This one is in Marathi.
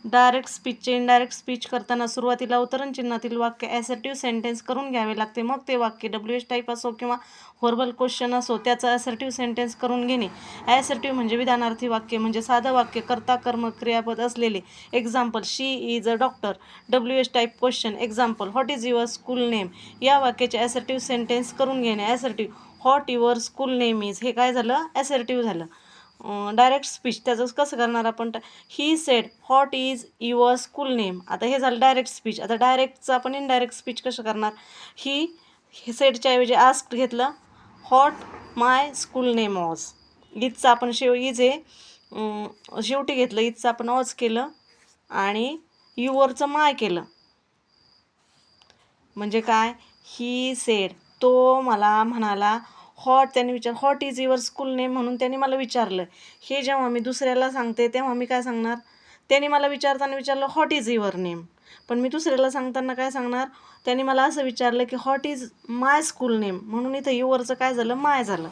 डायरेक्ट स्पीचचे इनडायरेक्ट स्पीच करताना सुरुवातीला उतरण चिन्हातील वाक्य ॲसर्टिव्ह सेंटेन्स करून घ्यावे लागते. मग ते वाक्य WH टाईप असो किंवा व्हर्बल क्वेश्चन असो त्याचं ॲसर्टिव्ह सेंटेन्स करून घेणे. ॲसर्टिव्ह म्हणजे विधानार्थी वाक्य म्हणजे साधं वाक्य कर्ता कर्म क्रियापद असलेले. Example, she is a doctor. WH type question. Example, what is your school name. या वाक्याचे ॲसर्टिव्ह सेंटेन्स करून घेणे. Assertive, what your school name is. हे काय झालं, ॲसर्टिव्ह झालं. डायरेक्ट स्पीच त्याचं कसं करणार आपण, he said what is your school name. आता हे झालं डायरेक्ट स्पीच. आता डायरेक्टचं आपण इनडायरेक्ट स्पीच कसं करणार, ही सेडच्या ऐवजी आस्क्ड घेतलं, what my school name was. इजचं आपण इज आहे शेवटी घेतलं, इजचं आपण ऑज केलं आणि युअरचं माय केलं. म्हणजे काय, ही सेड तो मला म्हणाला, त्याने what is your school name म्हणून त्याने मला विचारलं. हे जेव्हा मी दुसऱ्याला सांगते तेव्हा मी काय सांगणार, त्याने मला विचारताना विचारलं व्हॉट इज युअर नेम. पण मी दुसऱ्याला सांगताना काय सांगणार, त्याने मला असं विचारलं की what is my school name म्हणून इथं युअरचं काय झालं, माय झालं.